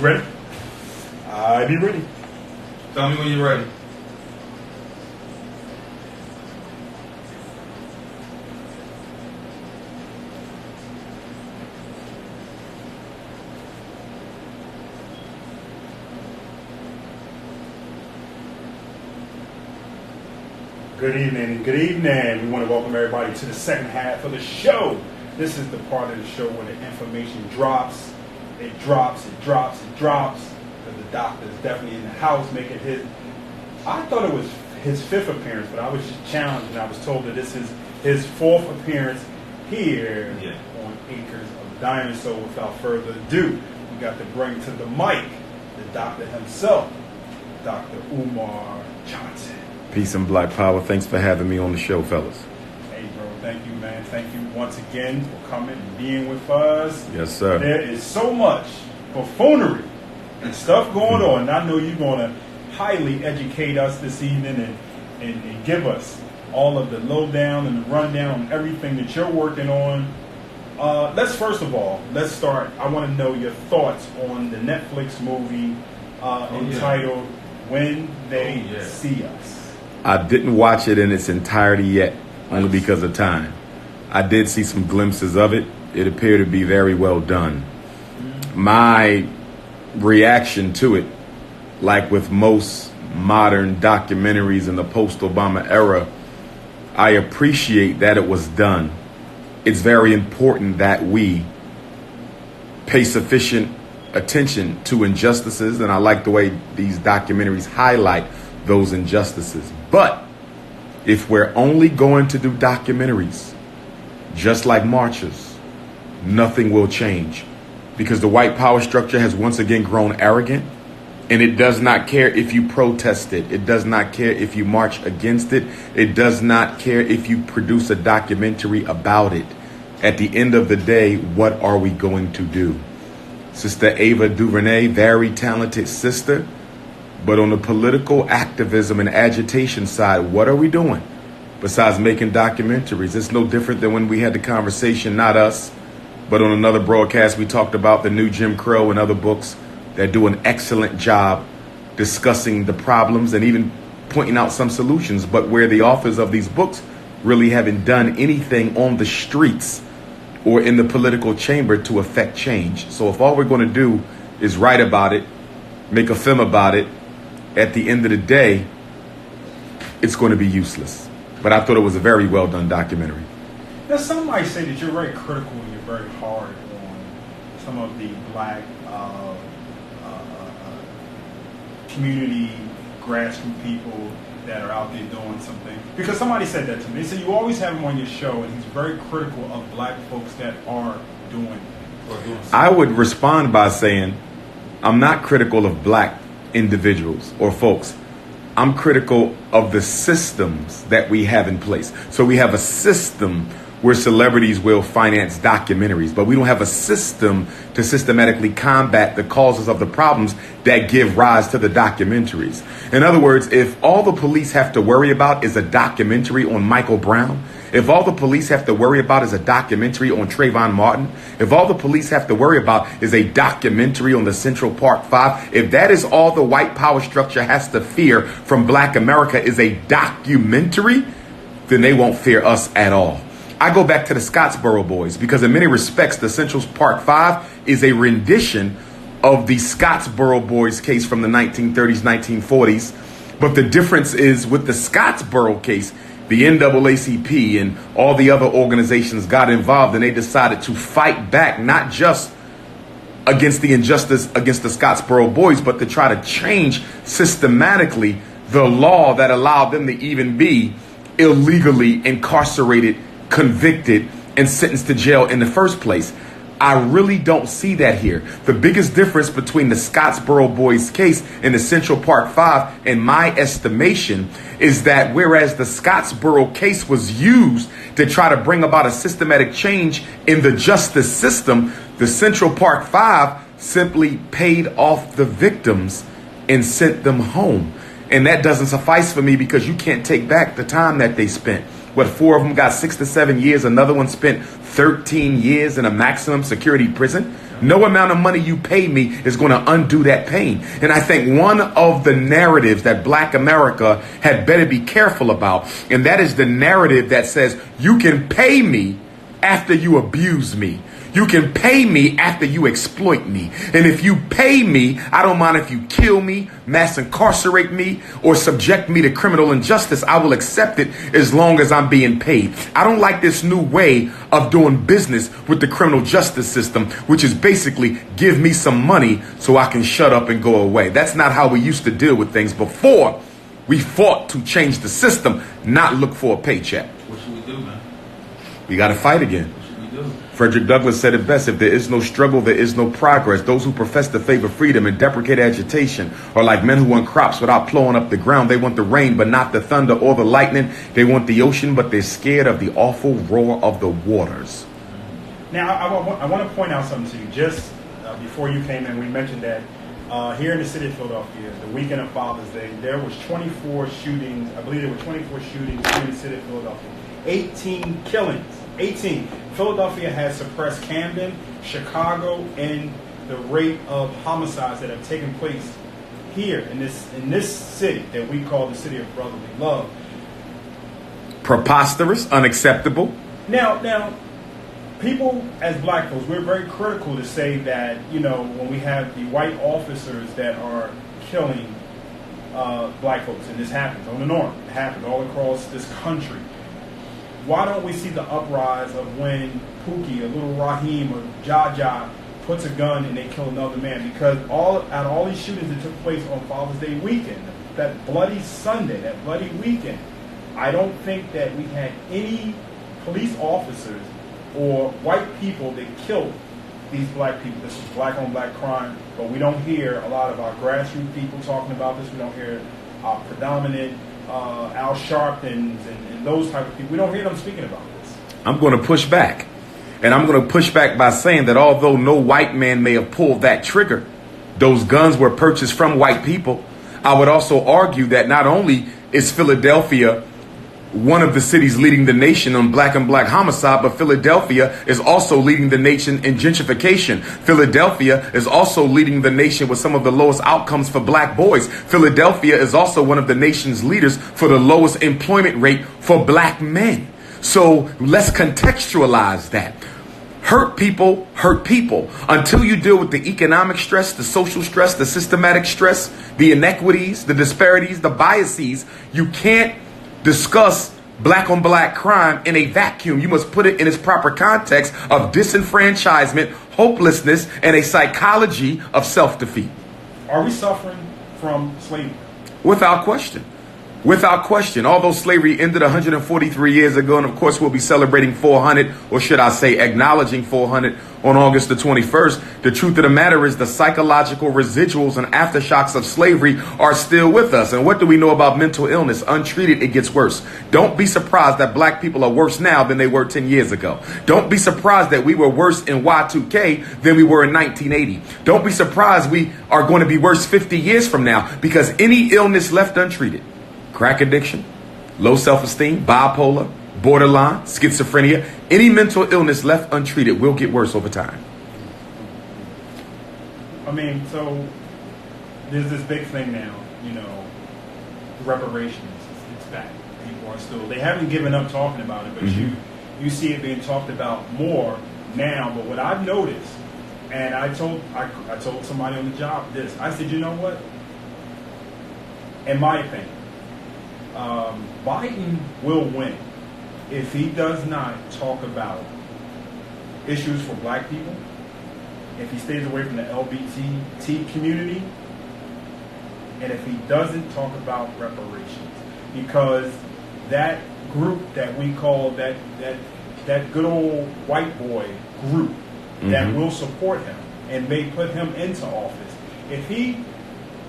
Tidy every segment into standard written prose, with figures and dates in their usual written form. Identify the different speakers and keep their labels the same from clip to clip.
Speaker 1: Ready? I be ready.
Speaker 2: Tell me when you're ready.
Speaker 1: Good evening and good evening. We want to welcome everybody to the second half of the show. This is the part of the show where the information drops. It drops. Because the doctor is definitely in the house making his... I thought it was his fifth appearance, but I was just challenged and I was told that this is his fourth appearance here on Acres of Diamond. So without further ado, we got to bring to the mic the doctor himself, Dr. Umar Johnson.
Speaker 3: Peace and black power. Thanks for having me on the show, fellas.
Speaker 1: Hey, bro. Thank you, man. Thank you once again for coming and being with us.
Speaker 3: Yes, sir.
Speaker 1: There is so much buffoonery and stuff going on. And I know you're going to highly educate us this evening and give us all of the lowdown and the rundown on everything that you're working on. Let's start. I want to know your thoughts on the Netflix movie entitled When They See Us.
Speaker 3: I didn't watch it in its entirety yet, only because of time. I did see some glimpses of it. It appeared to be very well done. My reaction to it, like with most modern documentaries in the post-Obama era, I appreciate that it was done. It's very important that we pay sufficient attention to injustices, and I like the way these documentaries highlight those injustices. But if we're only going to do documentaries, just like marches, nothing will change, because the white power structure has once again grown arrogant, and it does not care if you protest it. It does not care if you march against it. It does not care if you produce a documentary about it. At the end of the day, what are we going to do? Sister Ava DuVernay, very talented sister. But on the political activism and agitation side, what are we doing besides making documentaries? It's no different than when we had the conversation, not us, but on another broadcast, we talked about the new Jim Crow and other books that do an excellent job discussing the problems and even pointing out some solutions, but where the authors of these books really haven't done anything on the streets or in the political chamber to affect change. So if all we're going to do is write about it, make a film about it, at the end of the day, it's going to be useless. But I thought it was a very well done documentary.
Speaker 1: Now, some might say that you're very critical and you're very hard on some of the black community, grassroots people that are out there doing something. Because somebody said that to me. They said you always have him on your show, and he's very critical of black folks that are doing something.
Speaker 3: I would respond by saying I'm not critical of black individuals or folks. I'm critical of the systems that we have in place. So we have a system where celebrities will finance documentaries, but we don't have a system to systematically combat the causes of the problems that give rise to the documentaries. In other words, if all the police have to worry about is a documentary on Michael Brown, if all the police have to worry about is a documentary on Trayvon Martin, if all the police have to worry about is a documentary on the Central Park 5, if that is all the white power structure has to fear from black America is a documentary, then they won't fear us at all. I go back to the Scottsboro Boys because in many respects, the Central Park 5 is a rendition of the Scottsboro Boys case from the 1930s, 1940s. But the difference is with the Scottsboro case, the NAACP and all the other organizations got involved and they decided to fight back, not just against the injustice against the Scottsboro Boys, but to try to change systematically the law that allowed them to even be illegally incarcerated, convicted, and sentenced to jail in the first place. I really don't see that here. The biggest difference between the Scottsboro Boys case and the Central Park 5, in my estimation, is that whereas the Scottsboro case was used to try to bring about a systematic change in the justice system, the Central Park 5 simply paid off the victims and sent them home. And that doesn't suffice for me because you can't take back the time that they spent. What, 4 of them got 6 to 7 years. Another one spent 13 years in a maximum security prison. No amount of money you pay me is going to undo that pain. And I think one of the narratives that Black America had better be careful about, and that is the narrative that says you can pay me after you abuse me. You can pay me after you exploit me. And if you pay me, I don't mind if you kill me, mass incarcerate me, or subject me to criminal injustice. I will accept it as long as I'm being paid. I don't like this new way of doing business with the criminal justice system, which is basically give me some money so I can shut up and go away. That's not how we used to deal with things before. We fought to change the system, not look for a paycheck.
Speaker 2: What should we do, man?
Speaker 3: We got to fight again.
Speaker 2: What should we do?
Speaker 3: Frederick Douglass said it best: if there is no struggle, there is no progress. Those who profess to favor freedom and deprecate agitation are like men who want crops without plowing up the ground. They want the rain, but not the thunder or the lightning. They want the ocean, but they're scared of the awful roar of the waters.
Speaker 1: Now, I want to point out something to you. Just before you came in, we mentioned that here in the city of Philadelphia, the weekend of Father's Day, there was 24 shootings. I believe there were 24 shootings here in the city of Philadelphia. 18 killings. 18. Philadelphia has suppressed Camden, Chicago, and the rate of homicides that have taken place here in this city that we call the city of brotherly love.
Speaker 3: Preposterous, unacceptable.
Speaker 1: Now, people as Black folks, we're very critical to say that, when we have the white officers that are killing Black folks, and this happens on the north, it happens all across this country. Why don't we see the uprise of when Pookie or Little Raheem or Jaja puts a gun and they kill another man? Because all these shootings that took place on Father's Day weekend, that bloody Sunday, that bloody weekend, I don't think that we had any police officers or white people that killed these Black people. This is black on black crime, but we don't hear a lot of our grassroots people talking about this. We don't hear our predominant Al Sharptons and those type of people. We don't hear them speaking about this.
Speaker 3: I'm going to push back. And I'm going to push back by saying that although no white man may have pulled that trigger, those guns were purchased from white people. I would also argue that not only is Philadelphia one of the cities leading the nation on black and black homicide, but Philadelphia is also leading the nation in gentrification. Philadelphia is also leading the nation with some of the lowest outcomes for Black boys. Philadelphia is also one of the nation's leaders for the lowest employment rate for Black men. So let's contextualize that. Hurt people hurt people. Until you deal with the economic stress, the social stress, the systematic stress, the inequities, the disparities, the biases, you can't discuss black on black crime in a vacuum. You must put it in its proper context of disenfranchisement, hopelessness, and a psychology of self-defeat.
Speaker 1: Are we suffering from slavery?
Speaker 3: Without question. Without question. Although slavery ended 143 years ago, and of course we'll be celebrating 400, or should I say acknowledging 400 on August the 21st, the truth of the matter is the psychological residuals and aftershocks of slavery are still with us. And what do we know about mental illness? Untreated, it gets worse. Don't be surprised that Black people are worse now than they were 10 years ago. Don't be surprised that we were worse in Y2K than we were in 1980. Don't be surprised we are going to be worse 50 years from now, because any illness left untreated, crack addiction, low self-esteem, bipolar, borderline, schizophrenia, any mental illness left untreated will get worse over time.
Speaker 1: I mean, so there's this big thing now, reparations. It's back. People are still, they haven't given up talking about it, but you see it being talked about more now. But what I've noticed, and I told somebody on the job this, I said, you know what? In my opinion, Biden will win if he does not talk about issues for Black people, if he stays away from the LGBT community, and if he doesn't talk about reparations. Because that group that we call that good old white boy group that will support him and may put him into office, if he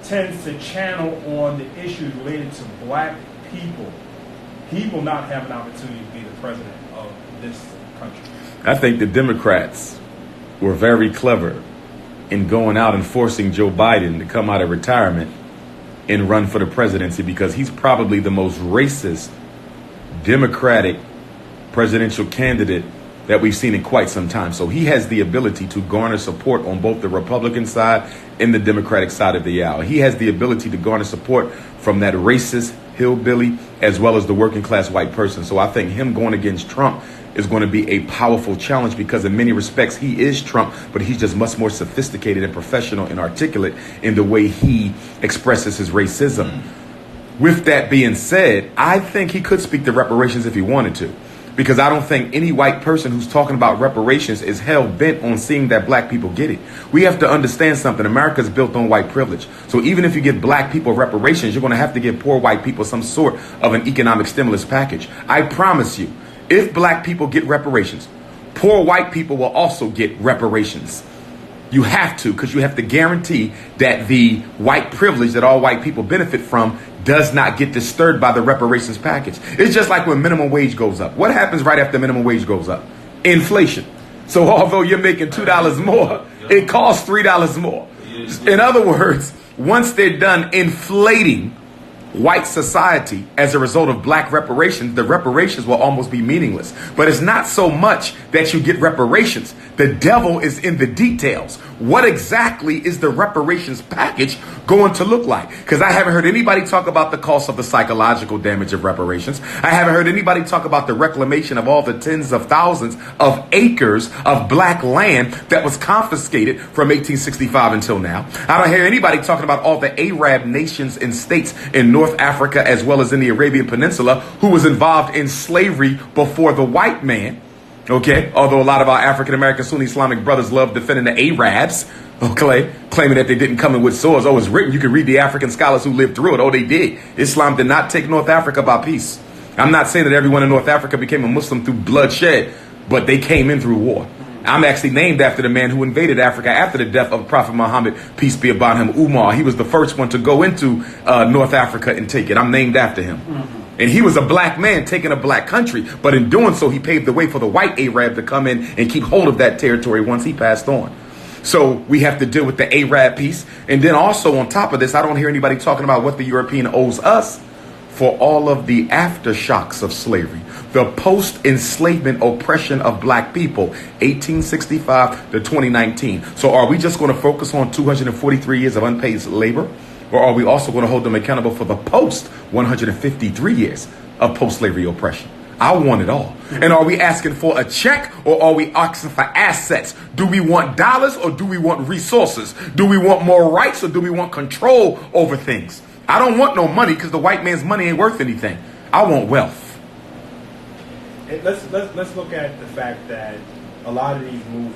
Speaker 1: tends to channel on the issues related to Black people, he will not have an opportunity to be the president of this country.
Speaker 3: I think the Democrats were very clever in going out and forcing Joe Biden to come out of retirement and run for the presidency, because he's probably the most racist Democratic presidential candidate that we've seen in quite some time. So he has the ability to garner support on both the Republican side and the Democratic side of the aisle. He has the ability to garner support from that racist hillbilly as well as the working class white person. So I think him going against Trump is going to be a powerful challenge, because in many respects he is Trump, but he's just much more sophisticated and professional and articulate in the way he expresses his racism. With that being said, I think he could speak to reparations if he wanted to, because I don't think any white person who's talking about reparations is hell bent on seeing that black people get it. We have to understand something. America's built on white privilege. So even if you give black people reparations, you're going to have to give poor white people some sort of an economic stimulus package. I promise you, if black people get reparations, poor white people will also get reparations. You have to, because you have to guarantee that the white privilege that all white people benefit from does not get disturbed by the reparations package. It's just like when minimum wage goes up. What happens right after minimum wage goes up? Inflation. So although you're making $2 more, it costs $3 more. In other words, once they're done inflating white society as a result of black reparations, the reparations will almost be meaningless. But it's not so much that you get reparations. The devil is in the details. What exactly is the reparations package going to look like? Because I haven't heard anybody talk about the cost of the psychological damage of reparations. I haven't heard anybody talk about the reclamation of all the tens of thousands of acres of black land that was confiscated from 1865 until now. I don't hear anybody talking about all the Arab nations and states in North Africa as well as in the Arabian Peninsula who was involved in slavery before the white man. Okay, although a lot of our African-American Sunni Islamic brothers love defending the Arabs, okay, claiming that they didn't come in with swords. Oh, it's written. You can read the African scholars who lived through it. Oh, they did. Islam did not take North Africa by peace. I'm not saying that everyone in North Africa became a Muslim through bloodshed, but they came in through war. I'm actually named after the man who invaded Africa after the death of Prophet Muhammad, peace be upon him, Umar. He was the first one to go into North Africa and take it. I'm named after him. And he was a black man taking a black country. But in doing so, he paved the way for the white Arab to come in and keep hold of that territory once he passed on. So we have to deal with the Arab piece. And then also on top of this, I don't hear anybody talking about what the European owes us for all of the aftershocks of slavery, the post-enslavement oppression of black people, 1865 to 2019. So are we just going to focus on 243 years of unpaid labor? Or are we also going to hold them accountable for the post 153 years of post-slavery oppression? I want it all. And are we asking for a check or are we asking for assets? Do we want dollars or do we want resources? Do we want more rights or do we want control over things? I don't want no money because the white man's money ain't worth anything. I want wealth.
Speaker 1: Let's look at the fact that a lot of these movies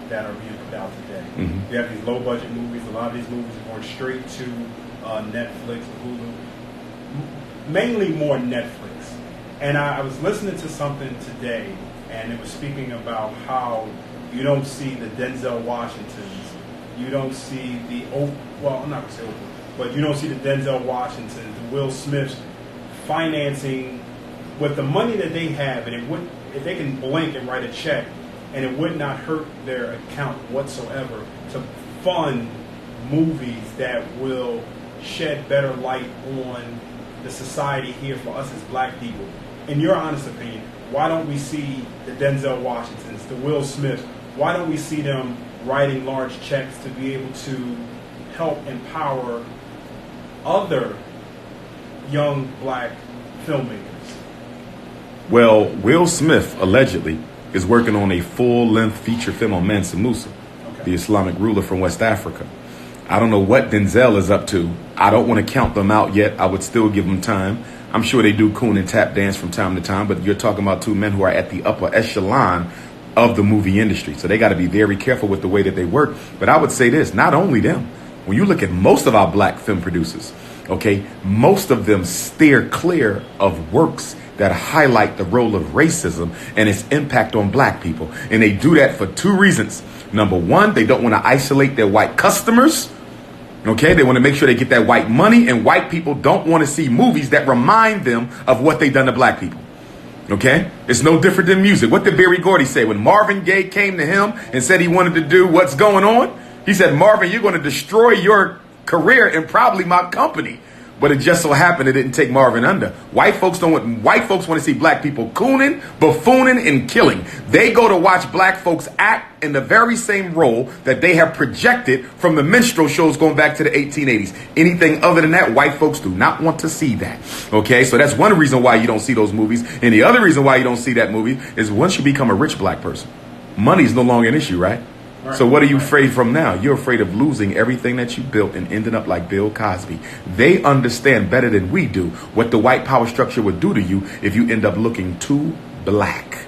Speaker 1: that are being put out today, you have these low budget movies. A lot of these movies are going straight to Netflix, Hulu, mainly more Netflix. And I was listening to something today, and it was speaking about how you don't see the Denzel Washingtons, you don't see the I'm not going to say Oprah, but you don't see the Denzel Washingtons, the Will Smiths financing with the money that they have, and if they can blink and write a check, and it would not hurt their account whatsoever to fund movies that will shed better light on the society here for us as black people. In your honest opinion, why don't we see the Denzel Washingtons, the Will Smiths, why don't we see them writing large checks to be able to help empower other young black filmmakers?
Speaker 3: Well, Will Smith allegedly is working on a full-length feature film on Mansa Musa, the Islamic ruler from West Africa. I don't know what Denzel is up to. I don't want to count them out yet. I would still give them time. I'm sure they do coon and tap dance from time to time, but you're talking about two men who are at the upper echelon of the movie industry. So they got to be very careful with the way that they work. But I would say this, not only them. When you look at most of our black film producers, okay, most of them steer clear of works that highlight the role of racism and its impact on black people. And they do that for two reasons. Number one, they don't want to isolate their white customers. Okay, they want to make sure they get that white money, and white people don't want to see movies that remind them of what they've done to black people. Okay, it's no different than music. What did Berry Gordy say when Marvin Gaye came to him and said he wanted to do What's Going On? He said, Marvin, you're going to destroy your career and probably my company. But it just so happened it didn't take Marvin under. White folks want to see black people cooning, buffooning, and killing. They go to watch black folks act in the very same role that they have projected from the minstrel shows going back to the 1880s. Anything other than that, white folks do not want to see that. Okay, so that's one reason why you don't see those movies. And the other reason why you don't see that movie is once you become a rich black person, money is no longer an issue, right? So what are you afraid from now? You're afraid of losing everything that you built and ending up like Bill Cosby. They understand better than we do what the white power structure would do to you if you end up looking too black.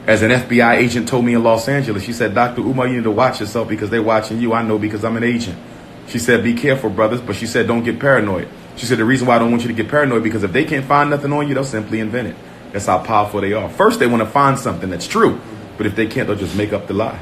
Speaker 3: As an FBI agent told me in Los Angeles, she said, Dr. Umar, you need to watch yourself because they're watching you. I know because I'm an agent. She said, be careful, brothers. But she said, don't get paranoid. She said, the reason why I don't want you to get paranoid because if they can't find nothing on you, they'll simply invent it. That's how powerful they are. First, they want to find something that's true. But if they can't, they'll just make up the lie.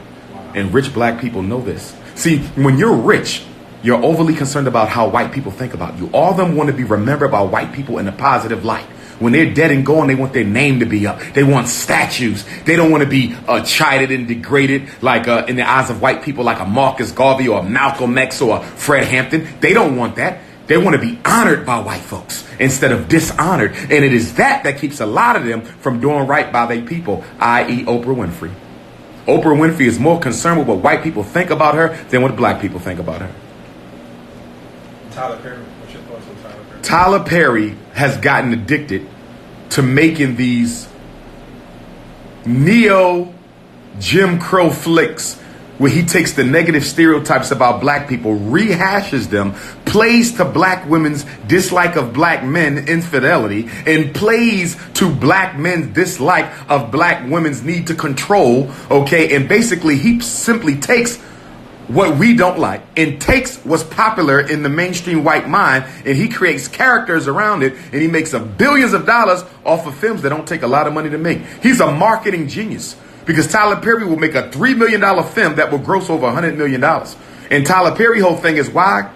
Speaker 3: And rich black people know this. See, when you're rich, you're overly concerned about how white people think about you. All of them want to be remembered by white people in a positive light. When they're dead and gone, they want their name to be up. They want statues. They don't want to be chided and degraded like in the eyes of white people like a Marcus Garvey or a Malcolm X or a Fred Hampton. They don't want that. They want to be honored by white folks instead of dishonored. And it is that keeps a lot of them from doing right by their people, i.e. Oprah Winfrey. Oprah Winfrey is more concerned with what white people think about her than what black people think about her.
Speaker 1: Tyler Perry, what's your thoughts on Tyler Perry?
Speaker 3: Tyler Perry has gotten addicted to making these neo Jim Crow flicks where he takes the negative stereotypes about black people, rehashes them, plays to black women's dislike of black men, infidelity, and plays to black men's dislike of black women's need to control, okay? And basically he simply takes what we don't like and takes what's popular in the mainstream white mind and he creates characters around it and he makes billions of dollars off of films that don't take a lot of money to make. He's a marketing genius. Because Tyler Perry will make a $3 million film that will gross over $100 million. And Tyler Perry's whole thing is why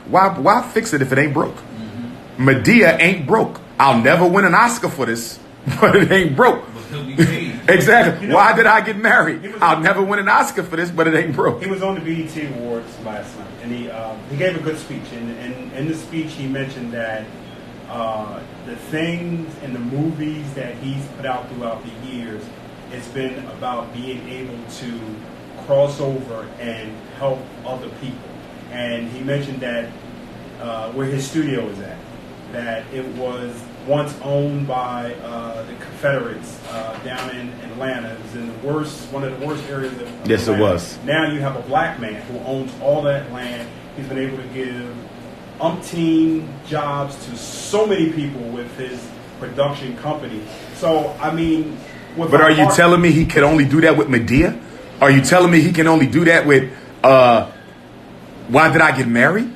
Speaker 3: fix it if it ain't broke? Mm-hmm. Medea ain't broke. I'll never win an Oscar for this, but it ain't broke. Exactly. Why did I get married? I'll never win an Oscar for this, but it ain't broke.
Speaker 1: He was on the BET Awards last night, and he gave a good speech. And in the speech, he mentioned that the things and the movies that he's put out throughout the years, it's been about being able to cross over and help other people. And he mentioned that where his studio is at, that it was once owned by the Confederates down in Atlanta. It was in one of the worst areas of
Speaker 3: yes,
Speaker 1: Atlanta.
Speaker 3: It was.
Speaker 1: Now you have a black man who owns all that land. He's been able to give umpteen jobs to so many people with his production company. So, I mean...
Speaker 3: But are you telling me he could only do that with Medea? Are you telling me he can only do that with Why Did I Get Married?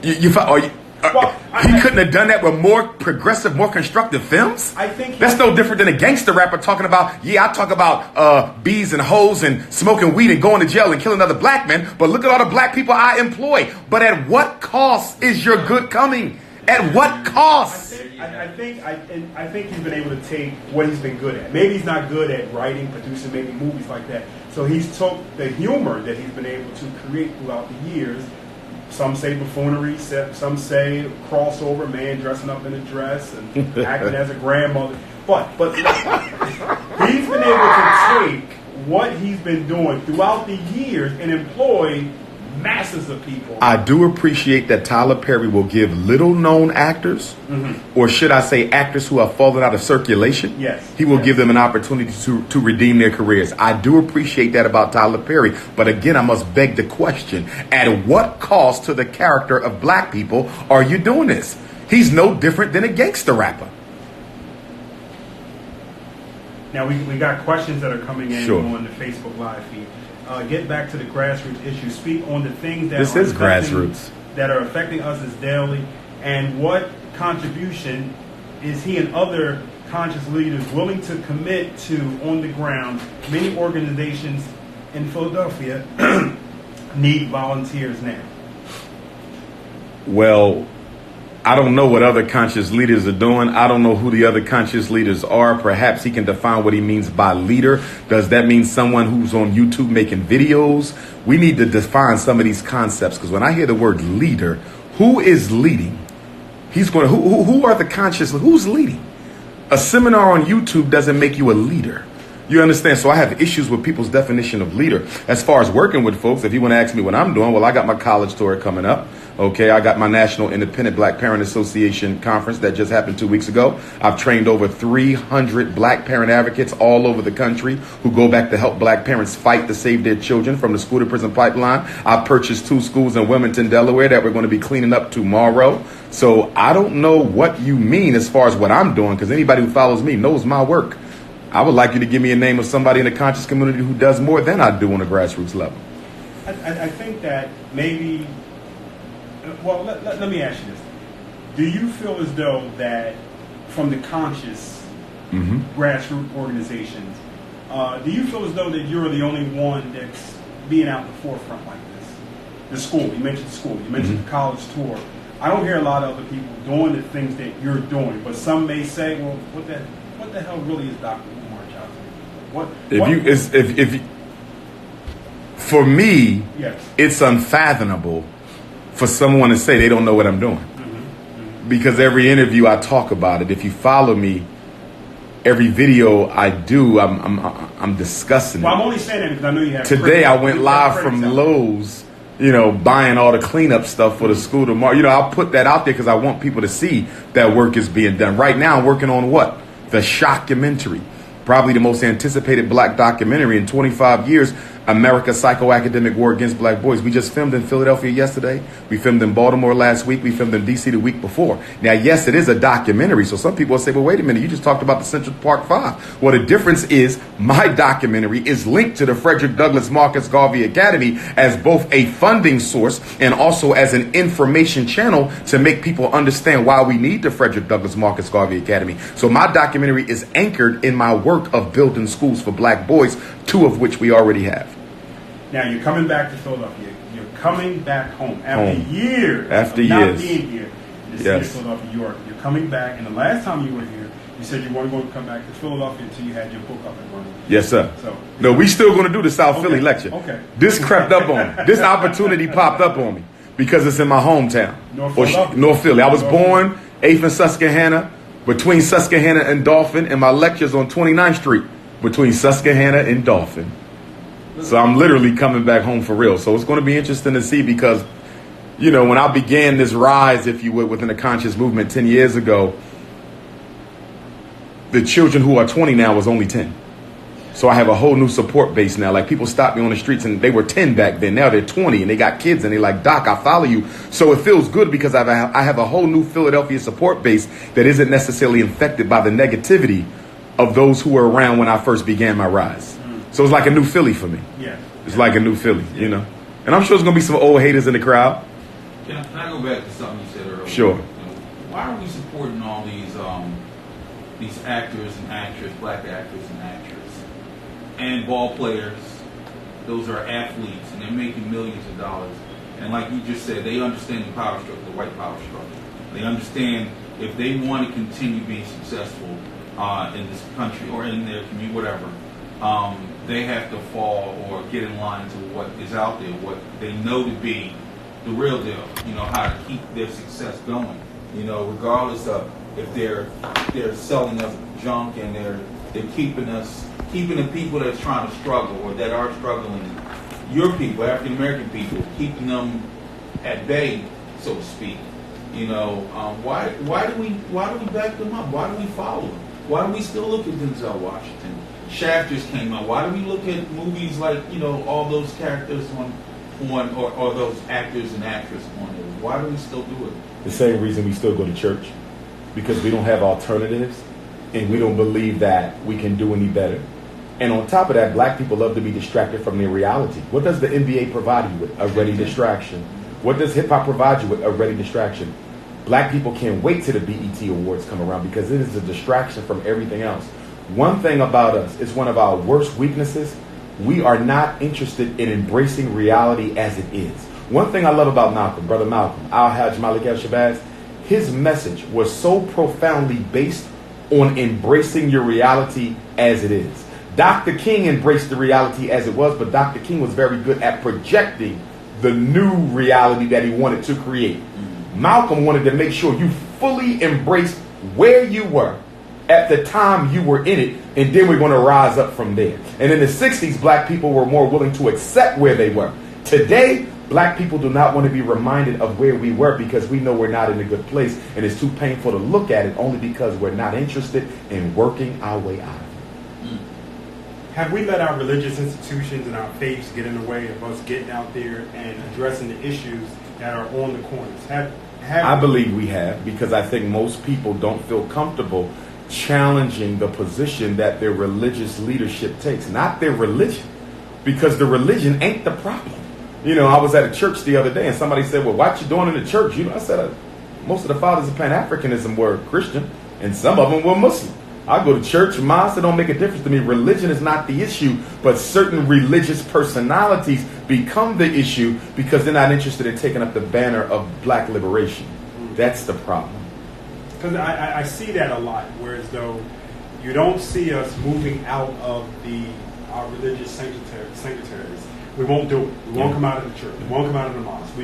Speaker 3: He couldn't have done that with more progressive, more constructive films?
Speaker 1: I think
Speaker 3: that's no different than a gangster rapper talking about, I talk about bees and hoes and smoking weed and going to jail and killing other black men, but look at all the black people I employ. But at what cost is your good coming? At what cost?
Speaker 1: I think he's been able to take what he's been good at. Maybe he's not good at writing, producing, maybe movies like that. So he's took the humor that he's been able to create throughout the years. Some say buffoonery, some say crossover, man dressing up in a dress and acting as a grandmother. But he's been able to take what he's been doing throughout the years and employ masses of people.
Speaker 3: I do appreciate that Tyler Perry will give little known actors, or should I say actors who have fallen out of circulation, he will give them an opportunity to redeem their careers. I do appreciate that about Tyler Perry. But again, I must beg the question, at what cost to the character of black people are you doing this? He's no different than a gangster rapper.
Speaker 1: Now we got questions that are coming in
Speaker 3: Sure.
Speaker 1: on the Facebook Live feed. Get back to the grassroots issue. Speak on the things that
Speaker 3: that
Speaker 1: are affecting us as daily, and what contribution is he and other conscious leaders willing to commit to on the ground? Many organizations in Philadelphia need volunteers now.
Speaker 3: Well, I don't know what other conscious leaders are doing. I don't know who the other conscious leaders are. Perhaps he can define what he means by leader. Does that mean someone who's on YouTube making videos? We need to define some of these concepts, because when I hear the word leader, who is leading? He's going to, who are the conscious, who's leading? A seminar on YouTube doesn't make you a leader. You understand? So I have issues with people's definition of leader. As far as working with folks, if you want to ask me what I'm doing, well, I got my college tour coming up. Okay, I got my National Independent Black Parent Association conference that just happened 2 weeks ago. I've trained over 300 black parent advocates all over the country who go back to help black parents fight to save their children from the school to prison pipeline. I purchased 2 schools in Wilmington, Delaware that we're going to be cleaning up tomorrow. So I don't know what you mean as far as what I'm doing, because anybody who follows me knows my work. I would like you to give me a name of somebody in the conscious community who does more than I do on a grassroots level.
Speaker 1: I think that maybe, well, let me ask you this. Do you feel as though that from the conscious grassroots organizations, do you feel as though that you're the only one that's being out in the forefront like this? The school, you mentioned the school, you mentioned the college tour. I don't hear a lot of other people doing the things that you're doing, but some may say, well, what the hell really is Dr. Umar Johnson?
Speaker 3: For me,
Speaker 1: yes,
Speaker 3: it's unfathomable for someone to say they don't know what I'm doing. Because every interview I talk about it. If you follow me, every video I do, I'm discussing it.
Speaker 1: Well, I'm only saying that because I know you have.
Speaker 3: Today I went live from Lowe's, buying all the cleanup stuff for the school tomorrow. I'll put that out there because I want people to see that work is being done. Right now I'm working on what? The Shockumentary. Probably the most anticipated black documentary in 25 years, America's Psychoacademic War Against Black Boys. We just filmed in Philadelphia yesterday. We filmed in Baltimore last week. We filmed in D.C. the week before. Now, yes, it is a documentary. So some people will say, well, wait a minute, you just talked about the Central Park 5. Well, the difference is my documentary is linked to the Frederick Douglass Marcus Garvey Academy as both a funding source and also as an information channel to make people understand why we need the Frederick Douglass Marcus Garvey Academy. So my documentary is anchored in my work of building schools for black boys, 2 of which we already have.
Speaker 1: Now you're coming back to Philadelphia. You're coming back home after years
Speaker 3: not
Speaker 1: being here in the city of Philadelphia, New York. You're coming back, and the last time you were here, you said you weren't going to come back to Philadelphia until you had your book up and running.
Speaker 3: Yes, sir.
Speaker 1: So,
Speaker 3: no, we still going to do the South Philly lecture.
Speaker 1: Okay.
Speaker 3: This crept up on me. This opportunity popped up on me because it's in my hometown, North Philly. I was born 8th and Susquehanna, between Susquehanna and Dolphin, and my lecture's on 29th Street between Susquehanna and Dolphin. So I'm literally coming back home for real. So it's going to be interesting to see because, when I began this rise, if you would, within the conscious movement 10 years ago, the children who are 20 now was only 10. So I have a whole new support base now. Like people stop me on the streets and they were 10 back then. Now they're 20 and they got kids and they're like, Doc, I follow you. So it feels good because I have a whole new Philadelphia support base that isn't necessarily infected by the negativity of those who were around when I first began my rise. So it's like a new Philly for me.
Speaker 1: Yeah.
Speaker 3: It's like a new Philly, And I'm sure there's going to be some old haters in the crowd.
Speaker 2: Can I go back to something you said earlier?
Speaker 3: Sure.
Speaker 2: Why are we supporting all these actors and actresses, black actors and actresses, and ball players? Those are athletes, and they're making millions of dollars. And like you just said, they understand the power struggle, the white power struggle. They understand if they want to continue being successful in this country or in their community, whatever, they have to fall or get in line to what is out there, what they know to be the real deal. How to keep their success going. Regardless of if they're selling us junk and they're keeping the people that's trying to struggle or that are struggling, your people, African American people, keeping them at bay, so to speak. Why do we back them up? Why do we follow them? Why do we still look at Denzel Washington? Shaft just came out. Why do we look at movies like, all those characters on or those actors and actresses on it? Why do we still do it?
Speaker 3: The same reason we still go to church. Because we don't have alternatives and we don't believe that we can do any better. And on top of that, black people love to be distracted from their reality. What does the NBA provide you with? A ready distraction. What does hip hop provide you with? A ready distraction. Black people can't wait till the BET Awards come around because it is a distraction from everything else. One thing about us, it's one of our worst weaknesses. We are not interested in embracing reality as it is. One thing I love about Malcolm, Brother Malcolm, Al-Hajj Malik El-Shabazz, his message was so profoundly based on embracing your reality as it is. Dr. King embraced the reality as it was, but Dr. King was very good at projecting the new reality that he wanted to create. Malcolm wanted to make sure you fully embrace where you were at the time you were in it, and then we're going to rise up from there. And in the 60s, black people were more willing to accept where they were. Today, black people do not want to be reminded of where we were because we know we're not in a good place, and it's too painful to look at it only because we're not interested in working our way out of it.
Speaker 1: Have we let our religious institutions and our faiths get in the way of us getting out there and addressing the issues that are on the corners?
Speaker 3: I believe we have, because I think most people don't feel comfortable challenging the position that their religious leadership takes, not their religion, because the religion ain't the problem. You know, I was at a church the other day and somebody said, well, what you doing in the church? You know, I said, most of the fathers of Pan-Africanism were Christian and some of them were Muslim. I go to church, mosque, it don't make a difference to me. Religion is not the issue, but certain religious personalities become the issue because they're not interested in taking up the banner of black liberation. That's the problem.
Speaker 1: Because I see that a lot, whereas though you don't see us moving out of our religious sanctuaries. We won't do it. We won't come out of the church. We won't come out of the mosque.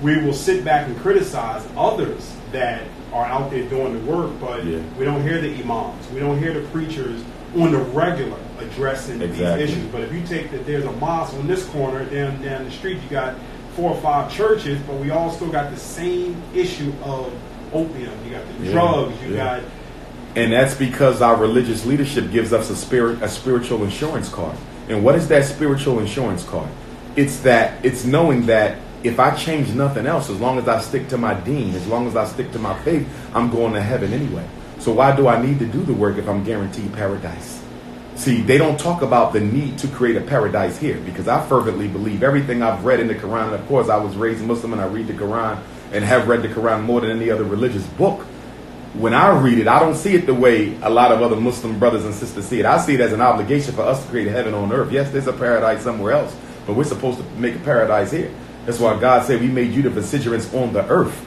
Speaker 1: We will sit back and criticize others that are out there doing the work, but we don't hear the imams. We don't hear the preachers on the regular addressing these issues. But if you take that there's a mosque on this corner, down the street you got 4 or 5 churches, but we all still got the same issue of opium. You got the drugs. You got...
Speaker 3: And that's because our religious leadership gives us a spiritual insurance card. And what is that spiritual insurance card? It's knowing that if I change nothing else, as long as I stick to my deen, as long as I stick to my faith, I'm going to heaven anyway. So why do I need to do the work if I'm guaranteed paradise? See, they don't talk about the need to create a paradise here, because I fervently believe everything I've read in the Quran. And of course, I was raised Muslim and I read the Quran and have read the Quran more than any other religious book. When I read it, I don't see it the way a lot of other Muslim brothers and sisters see it. I see it as an obligation for us to create a heaven on earth. Yes, there's a paradise somewhere else, but we're supposed to make a paradise here. That's why God said we made you the vicegerents on the earth.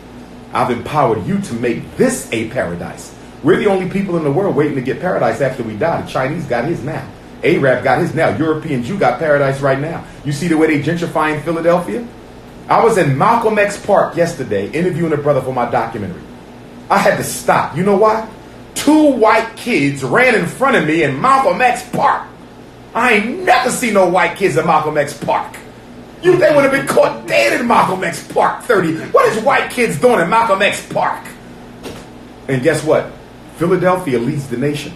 Speaker 3: I've empowered you to make this a paradise. We're the only people in the world waiting to get paradise after we die. The Chinese got his now. Arab got his now. Europeans, you got paradise right now. You see the way they gentrifying Philadelphia? I was in Malcolm X Park yesterday interviewing a brother for my documentary. I had to stop. You know why? 2 white kids ran in front of me in Malcolm X Park. I ain't never seen no white kids in Malcolm X Park. They would have been caught dead in Malcolm X Park 30. What is white kids doing in Malcolm X Park? And guess what? Philadelphia leads the nation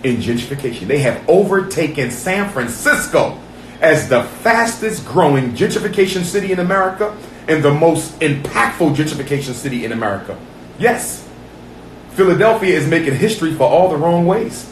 Speaker 3: in gentrification. They have overtaken San Francisco as the fastest growing gentrification city in America and the most impactful gentrification city in America. Yes, Philadelphia is making history for all the wrong ways.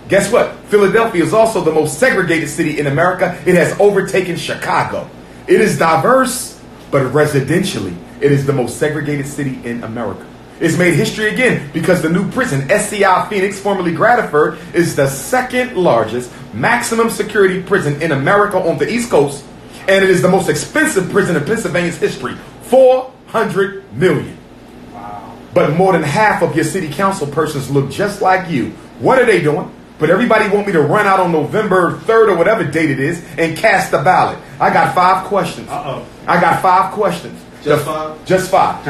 Speaker 3: Guess what? Philadelphia is also the most segregated city in America. It has overtaken Chicago. It is diverse, but residentially, it is the most segregated city in America. It's made history again because the new prison, SCI Phoenix, formerly Gradford, is the 2nd largest maximum security prison in America on the East Coast, and it is the most expensive prison in Pennsylvania's history, $400 million. But more than half of your city council persons look just like you. What are they doing? But everybody want me to run out on November 3rd or whatever date it is and cast a ballot. I got 5 questions. I got 5 questions.
Speaker 2: Just 5?
Speaker 3: Just 5.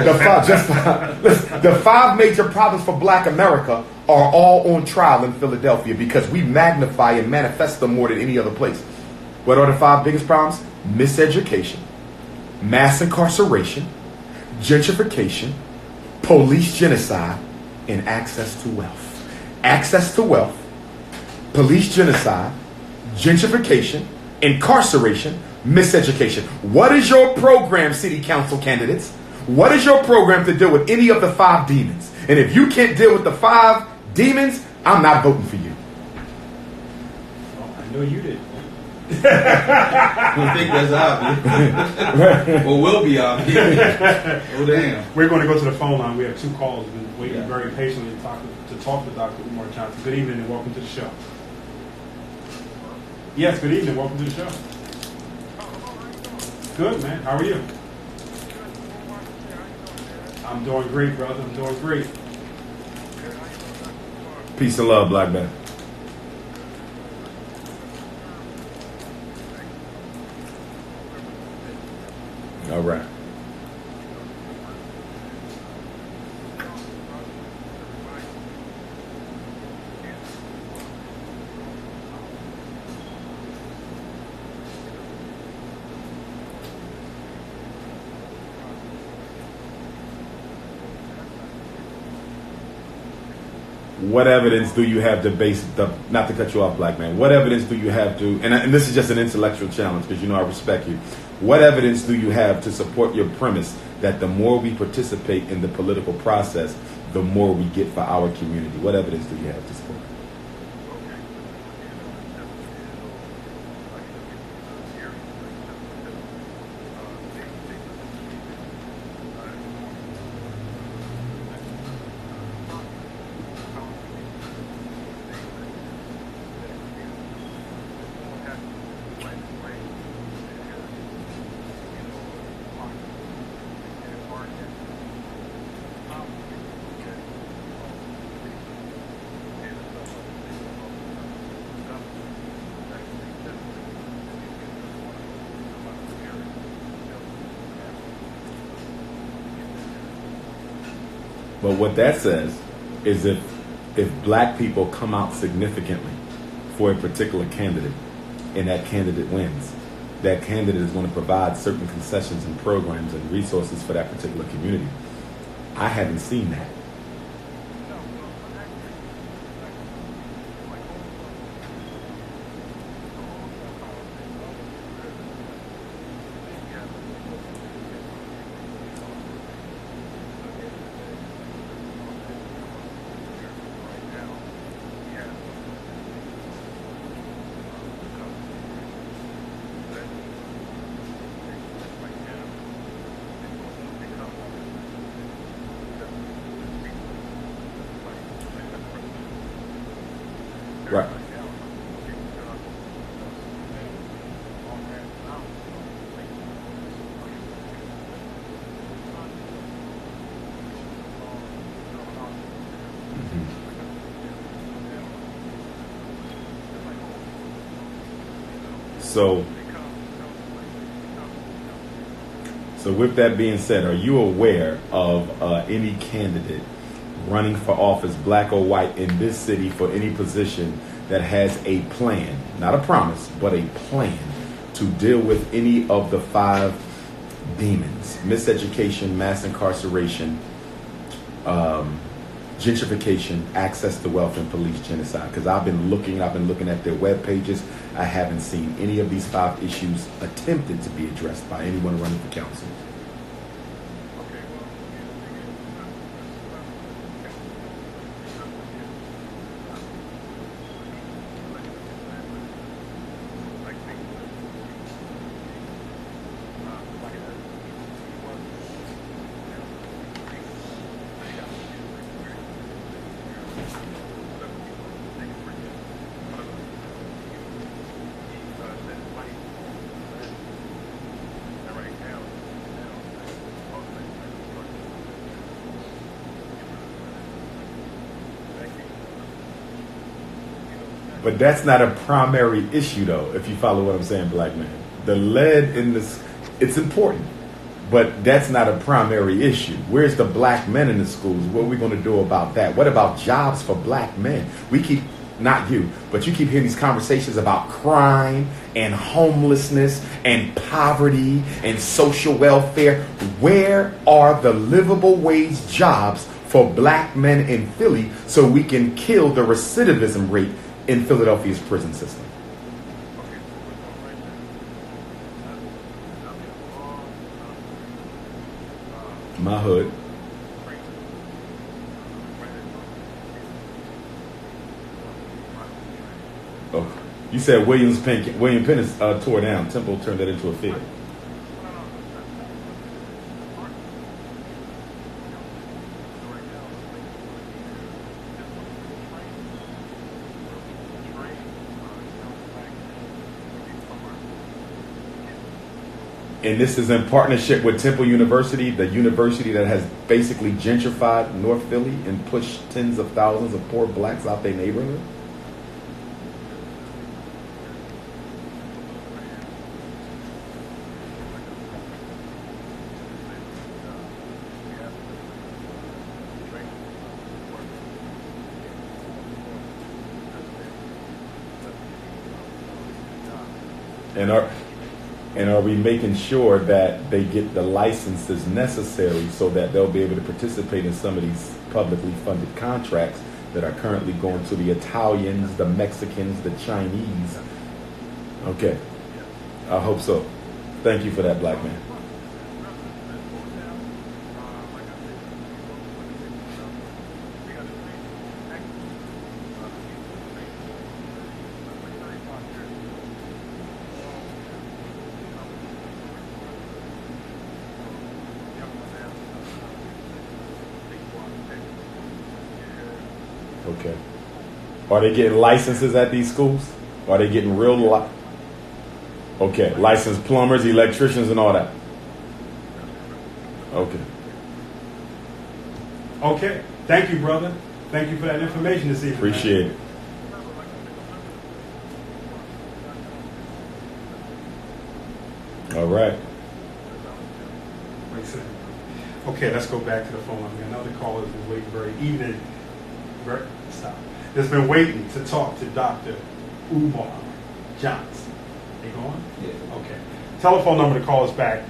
Speaker 3: Just 5. Listen, the 5 major problems for black America are all on trial in Philadelphia because we magnify and manifest them more than any other place. What are the 5 biggest problems? Miseducation, mass incarceration, gentrification, police genocide, and access to wealth. Access to wealth, police genocide, gentrification, incarceration, miseducation. What is your program, city council candidates? What is your program to deal with any of the 5 demons? And if you can't deal with the 5 demons, I'm not voting for you.
Speaker 1: Well, I know you did.
Speaker 2: We think that's obvious. Or will be obvious. Oh, damn.
Speaker 1: We're going to go to the phone line. We have 2 calls. We've been waiting very patiently to talk to Dr. Umar Johnson. Good evening and welcome to the show. Yes, good evening. Welcome to the show. Good, man. How are you? I'm doing great, brother. I'm doing great.
Speaker 3: Peace and love, Black man. All right. what evidence do you have to base the, not to cut you off, black man, what evidence do you have to, and this is just an intellectual challenge because you know I respect you, what evidence do you have to support your premise that the more we participate in the political process, the more we get for our community? What evidence do you have to support? But what that says is if black people come out significantly for a particular candidate and that candidate wins, that candidate is going to provide certain concessions and programs and resources for that particular community. I haven't seen that. Right. So with that being said, are you aware of any candidate running for office, black or white, in this city for any position that has a plan, not a promise, but a plan to deal with any of the 5 demons: miseducation, mass incarceration, gentrification, access to wealth, and police genocide? Because I've been looking at their web pages. I haven't seen any of these 5 issues attempted to be addressed by anyone running for council. But that's not a primary issue, though, if you follow what I'm saying, black man. The lead in this, it's important, but that's not a primary issue. Where's the black men in the schools? What are we going to do about that? What about jobs for black men? We keep, not you, but you keep hearing these conversations about crime and homelessness and poverty and social welfare. Where are the livable wage jobs for black men in Philly so we can kill the recidivism rate in Philadelphia's prison system? My hood. Oh, you said William Penn is tore down. Temple turned that into a field. And this is in partnership with Temple University, the university that has basically gentrified North Philly and pushed tens of thousands of poor blacks out their neighborhood. And are we making sure that they get the licenses necessary so that they'll be able to participate in some of these publicly funded contracts that are currently going to the Italians, the Mexicans, the Chinese. Okay. I hope so. Thank you for that, black man. Okay. Are they getting licenses at these schools? Are they getting real Okay, licensed plumbers, electricians, and all that. Okay.
Speaker 1: Okay. Thank you, brother. Thank you for that information this evening.
Speaker 3: Appreciate it. All right.
Speaker 1: Wait a second. Okay, let's go back to the phone. I mean, another caller has been waiting very evening. Stop. Has been waiting to talk to Dr. Umar Johnson. They going?
Speaker 2: Yeah.
Speaker 1: Okay. Telephone number to call us back,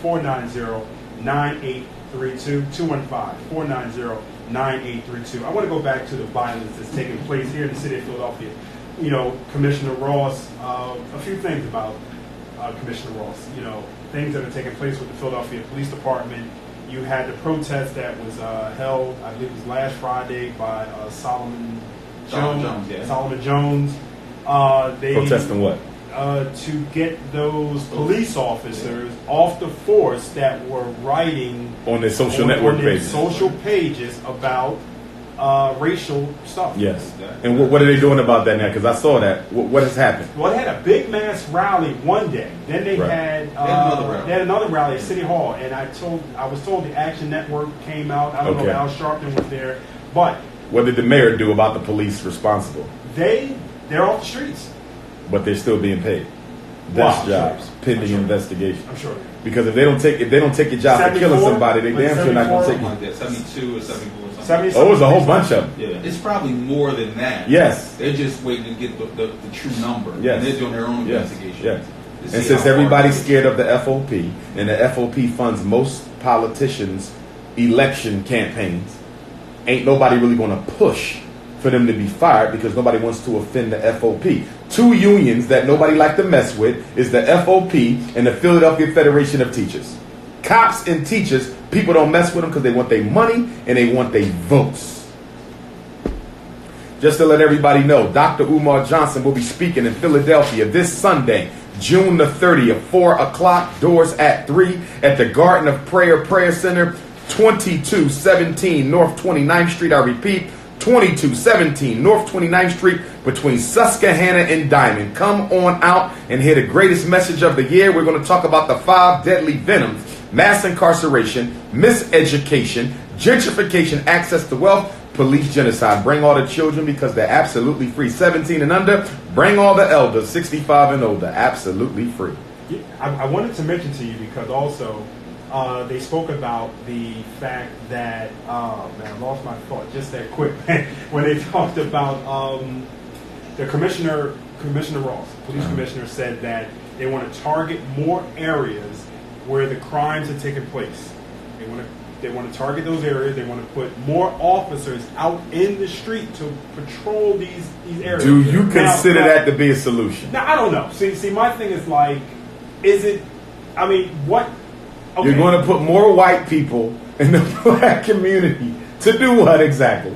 Speaker 1: 215-490-9832. 215-490-9832. I want to go back to the violence that's taking place here in the city of Philadelphia. You know, Commissioner Ross, a few things about Commissioner Ross. You know, things that are taking place with the Philadelphia Police Department. You had the protest that was held, I believe it was last Friday, by Solomon Jones.
Speaker 2: Yeah.
Speaker 1: Solomon Jones. They
Speaker 3: Protesting what?
Speaker 1: To get those police officers off the force that were writing
Speaker 3: On their social network
Speaker 1: their
Speaker 3: pages.
Speaker 1: social pages about racial stuff.
Speaker 3: Yes. And what are they doing about that now? Because I saw that. What has happened?
Speaker 1: Well, they had a big mass rally one day. Then they
Speaker 3: Right.
Speaker 1: had
Speaker 2: another rally.
Speaker 1: at City Hall, and I was told the Action Network came out. I don't know if Al Sharpton was there, but
Speaker 3: What did the mayor do about the police responsible?
Speaker 1: they're off the streets.
Speaker 3: But they're still being paid.
Speaker 1: Wow,
Speaker 3: Desk
Speaker 1: I'm
Speaker 3: jobs,
Speaker 1: sure.
Speaker 3: pending
Speaker 1: I'm sure.
Speaker 3: investigation.
Speaker 1: I'm sure.
Speaker 3: Because if they don't take your job for killing
Speaker 1: 74?
Speaker 3: somebody, they
Speaker 1: Like
Speaker 3: damn sure not gonna
Speaker 1: 74?
Speaker 3: take you.
Speaker 2: Like that, 72 or 74 or something.
Speaker 1: 70,
Speaker 3: Oh, it was a whole bunch of them.
Speaker 2: Yeah, it's probably more than that.
Speaker 3: Yes.
Speaker 2: They're just waiting to get the true number.
Speaker 3: Yes.
Speaker 2: And they're doing their own
Speaker 3: Yes.
Speaker 2: investigation.
Speaker 3: Yes.
Speaker 2: to
Speaker 3: And
Speaker 2: see
Speaker 3: since
Speaker 2: how far
Speaker 3: everybody's
Speaker 2: it is.
Speaker 3: scared of the FOP, and the FOP funds most politicians' election campaigns, ain't nobody really going to push for them to be fired because nobody wants to offend the FOP. Two unions that nobody like to mess with is the FOP and the Philadelphia Federation of Teachers. Cops and teachers, people don't mess with them because they want their money and they want their votes. Just to let everybody know, Dr. Umar Johnson will be speaking in Philadelphia this Sunday, June the 30th, 4 o'clock, doors at 3 at the Garden of Prayer Center, 2217 North 29th Street. I repeat, 2217 North 29th Street between Susquehanna and Diamond. Come on out and hear the greatest message of the year. We're going to talk about the 5 deadly venoms: mass incarceration, miseducation, gentrification, access to wealth, police genocide. Bring all the children because they're absolutely free. 17 and under. Bring all the elders, 65 and older. Absolutely free.
Speaker 1: Yeah, I wanted to mention to you because also they spoke about the fact that I lost my thought just that quick when they talked about the Commissioner Ross, police commissioner, said that they want to target more areas where the crimes are taking place. They want to target those areas. They want to put more officers out in the street to patrol these areas.
Speaker 3: Do you consider
Speaker 1: now,
Speaker 3: that to be a solution?
Speaker 1: Now, I don't know. See, my thing is like, is it? I mean, what? Okay.
Speaker 3: You're going to put more white people in the black community to do what exactly?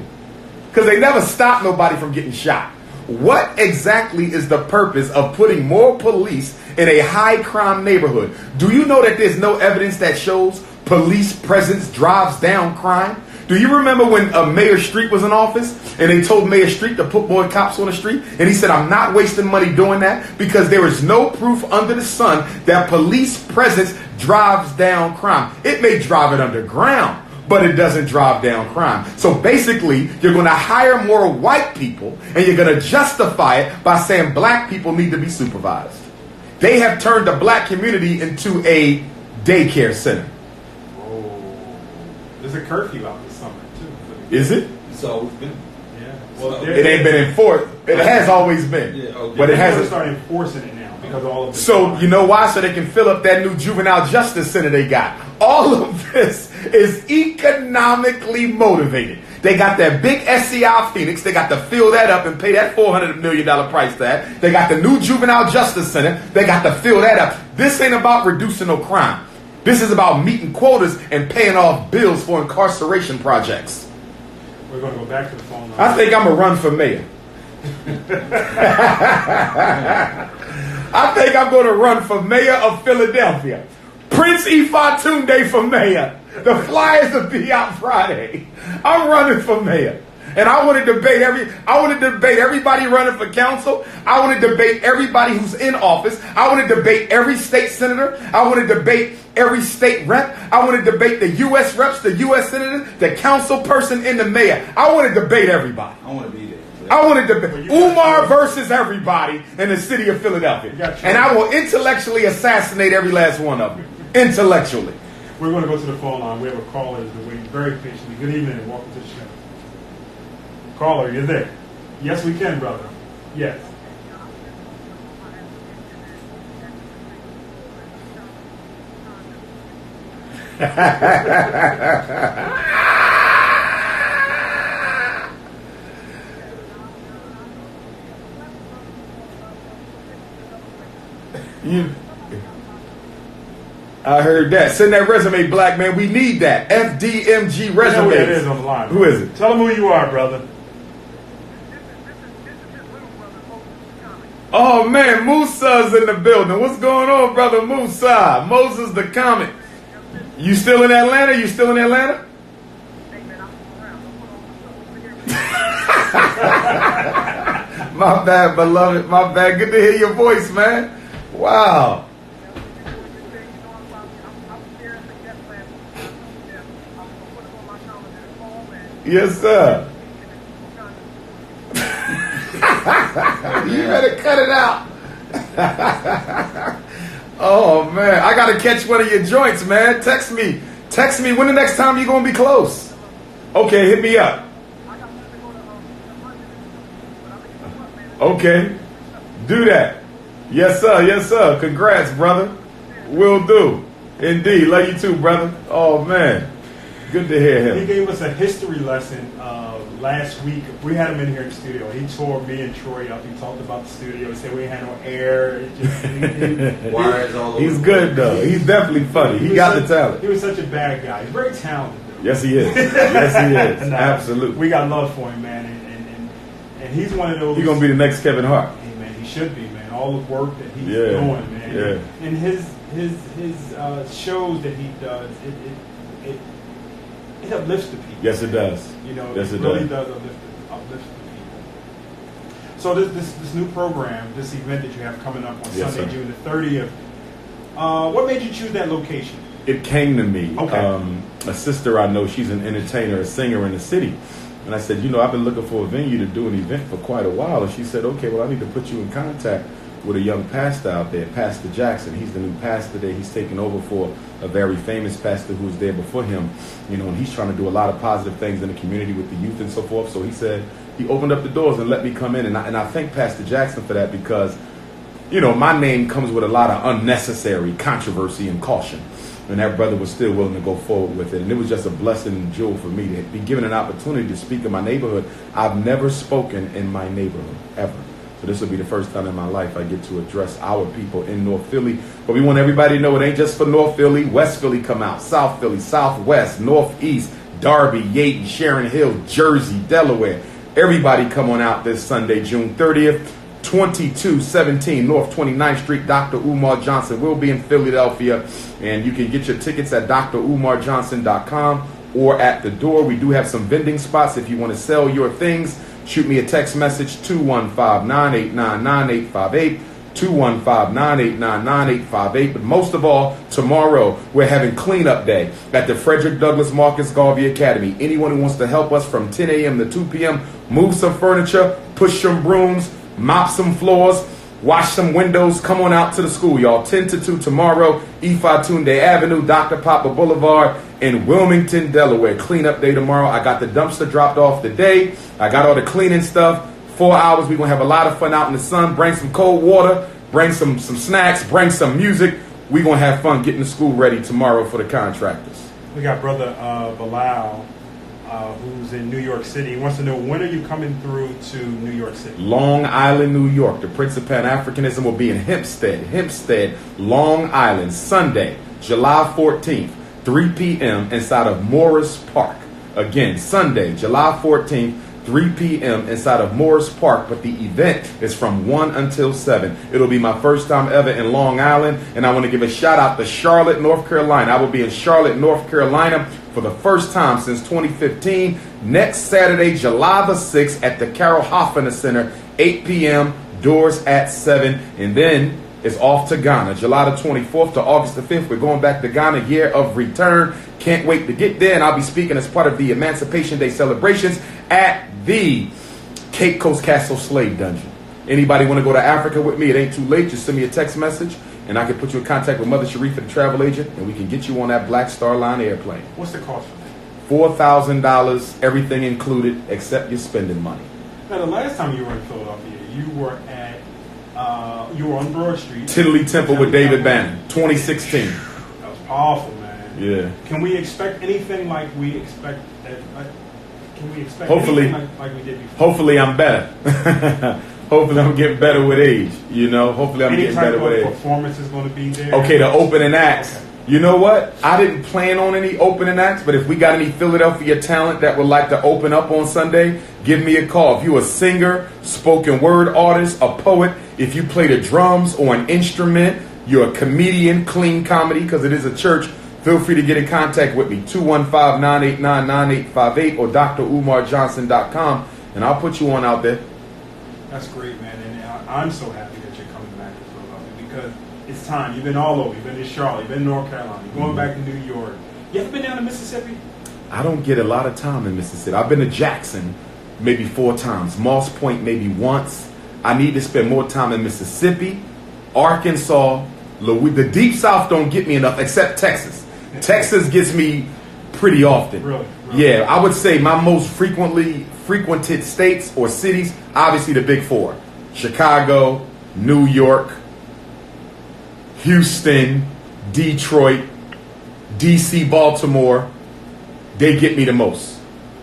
Speaker 3: Because they never stop nobody from getting shot. What exactly is the purpose of putting more police in a high crime neighborhood? Do you know that there's no evidence that shows police presence drives down crime? Do you remember when Mayor Street was in office and they told Mayor Street to put more cops on the street? And he said, I'm not wasting money doing that because there is no proof under the sun that police presence drives down crime. It may drive it underground, but it doesn't drive down crime. So basically, you're going to hire more white people and you're going to justify it by saying black people need to be supervised. They have turned the black community into a daycare center.
Speaker 1: There's a curfew out this summer too.
Speaker 3: Is it?
Speaker 2: So it's been.
Speaker 1: Yeah. Well,
Speaker 3: It ain't been enforced. It has always been.
Speaker 2: Yeah, okay.
Speaker 3: But it
Speaker 1: they're
Speaker 3: hasn't.
Speaker 1: started enforcing it now because all of this.
Speaker 3: So you know why? So they can fill up that new juvenile justice center they got. All of this is economically motivated. They got that big SCI Phoenix. They got to fill that up and pay that $400 million price tag. They got the new Juvenile Justice Center. They got to fill that up. This ain't about reducing no crime. This is about meeting quotas and paying off bills for incarceration projects.
Speaker 1: We're going to go back to the phone line.
Speaker 3: I think I'm going to run for mayor. I think I'm going to run for mayor of Philadelphia. Prince Ifatunde for mayor. The flyers will be out Friday. I'm running for mayor. And I want to debate everybody running for council. I want to debate everybody who's in office. I want to debate every state senator. I want to debate every state rep. I want to debate the U.S. reps, the U.S. senators, the council person, and the mayor. I want to debate everybody.
Speaker 2: I want to be there.
Speaker 3: I want to debate Umar versus everybody in the city of Philadelphia. And I will intellectually assassinate every last one of them. Intellectually.
Speaker 1: We're going to go to the phone line. We have a caller who's been waiting very patiently. Good evening and welcome to the show. Caller, you're there. Yes, we can, brother. Yes.
Speaker 3: I heard that. Send that resume, black man. We need that. FDMG resume.
Speaker 1: I know who that is on the line.
Speaker 3: Who is it?
Speaker 1: Tell them who you are, brother.
Speaker 3: Oh man, Musa's in the building. What's going on, brother Musa? Moses the Comet. You still in Atlanta? You still in Atlanta? My bad, beloved. My bad. Good to hear your voice, man. Wow. Yes, sir. You better cut it out. Oh, man. I got to catch one of your joints, man. Text me. Text me when the next time you're going to be close. Okay, hit me up. Okay. Do that. Yes, sir. Yes, sir. Congrats, brother. Will do. Indeed. Love you too, brother. Oh, man. Good to hear him.
Speaker 1: He gave us a history lesson last week. We had him in here in the studio. He tore me and Troy up. He talked about the studio. He said we had no air.
Speaker 2: Wires all over.
Speaker 3: He's good, though. He's definitely funny. He got the talent.
Speaker 1: He was such a bad guy. He's very talented, though.
Speaker 3: Yes, he is. Yes, he is. Absolutely.
Speaker 1: We got love for him, man. And he's one of those.
Speaker 3: He's going to be the next Kevin Hart.
Speaker 1: Hey, man, he should be, man. All the work that he's
Speaker 3: Yeah.
Speaker 1: doing, man.
Speaker 3: Yeah.
Speaker 1: And his shows that he does, it uplifts the people.
Speaker 3: Yes, it does.
Speaker 1: You know,
Speaker 3: Yes,
Speaker 1: it
Speaker 3: it
Speaker 1: really
Speaker 3: does.
Speaker 1: does uplift the people. So this new program, this event that you have coming up on
Speaker 3: Yes,
Speaker 1: Sunday,
Speaker 3: sir.
Speaker 1: June the 30th, what made you choose that location?
Speaker 3: It came to me.
Speaker 1: Okay.
Speaker 3: A sister I know, she's an entertainer, a singer in the city. And I said, I've been looking for a venue to do an event for quite a while. And she said, okay, well, I need to put you in contact with a young pastor out there, Pastor Jackson. He's the new pastor there. He's taking over for a very famous pastor who was there before him. And he's trying to do a lot of positive things in the community with the youth and so forth. So he said, he opened up the doors and let me come in. And I thank Pastor Jackson for that because, my name comes with a lot of unnecessary controversy and caution. And that brother was still willing to go forward with it. And it was just a blessing and jewel for me to be given an opportunity to speak in my neighborhood. I've never spoken in my neighborhood, ever. So this will be the first time in my life I get to address our people in North Philly. But we want everybody to know it ain't just for North Philly. West Philly come out. South Philly, Southwest, Northeast, Darby, Yaden, Sharon Hill, Jersey, Delaware. Everybody come on out this Sunday, June 30th. 2217 North 29th Street. Dr. Umar Johnson will be in Philadelphia, and you can get your tickets at drumarjohnson.com or at the door. We do have some vending spots if you want to sell your things. Shoot me a text message, 215-989-9858, 215-989-9858. But most of all, tomorrow we're having cleanup day at the Frederick Douglass Marcus Garvey Academy. Anyone who wants to help us from 10 a.m. to 2 p.m., move some furniture, push some brooms, mop some floors, wash some windows. Come on out to the school, y'all. 10 to 2 tomorrow, Ifatunde Avenue, Dr. Papa Boulevard in Wilmington, Delaware. Cleanup day tomorrow. I got the dumpster dropped off today. I got all the cleaning stuff. 4 hours. We're going to have a lot of fun out in the sun. Bring some cold water. Bring some snacks. Bring some music. We're going to have fun getting the school ready tomorrow for the contractors.
Speaker 1: We got brother Bilal, who's in New York City. He wants to know, when are you coming through to New York City?
Speaker 3: Long Island, New York. The Prince of Pan-Africanism will be in Hempstead, Long Island, Sunday, July 14th, 3 p.m. inside of Morris Park. Again, Sunday, July 14th, 3 p.m. inside of Morris Park, but the event is from 1 until 7. It'll be my first time ever in Long Island, and I want to give a shout out to Charlotte, North Carolina. I will be in Charlotte, North Carolina for the first time since 2015. Next Saturday, July the 6th at the Carol Hoffner Center, 8 p.m., doors at 7, and then it's off to Ghana, July the 24th to August the 5th. We're going back to Ghana, year of return. Can't wait to get there, and I'll be speaking as part of the Emancipation Day celebrations at the Cape Coast Castle Slave Dungeon. Anybody want to go to Africa with me? It ain't too late. Just send me a text message, and I can put you in contact with Mother Sharifa, the travel agent, and we can get you on that Black Star Line airplane.
Speaker 1: What's the cost for that?
Speaker 3: $4,000, everything included, except your spending money.
Speaker 1: Now, the last time you were in Philadelphia, you were on Broad Street.
Speaker 3: Tiddly Temple with David Bannon, 2016.
Speaker 1: That was powerful, man.
Speaker 3: Yeah.
Speaker 1: Can we expect anything like we expect? Can we expect
Speaker 3: Hopefully,
Speaker 1: anything like we did before?
Speaker 3: Hopefully I'm better. Hopefully I'm getting better with age. You know, hopefully I'm getting better with
Speaker 1: Any
Speaker 3: age.
Speaker 1: type of performance is going to be there?
Speaker 3: Okay, the opening acts.
Speaker 1: Okay.
Speaker 3: You know what? I didn't plan on any opening acts, but if we got any Philadelphia talent that would like to open up on Sunday, give me a call. If you're a singer, spoken word artist, a poet, if you play the drums or an instrument, you're a comedian, clean comedy, because it is a church, feel free to get in contact with me, 215-989-9858 or drumarjohnson.com, and I'll put you on out there.
Speaker 1: That's great, man. And I'm so happy that you're coming back to Philadelphia because it's time. You've been all over. You've been to Charlotte. You've been to North Carolina. You're going back to New York. You ever been down to Mississippi?
Speaker 3: I don't get a lot of time in Mississippi. I've been to Jackson maybe 4 times. Moss Point maybe once. I need to spend more time in Mississippi, Arkansas, the Deep South don't get me enough, except Texas. Texas gets me pretty often.
Speaker 1: Really?
Speaker 3: Yeah, I would say my most frequented states or cities, obviously the big 4. Chicago, New York, Houston, Detroit, DC, Baltimore. They get me the most.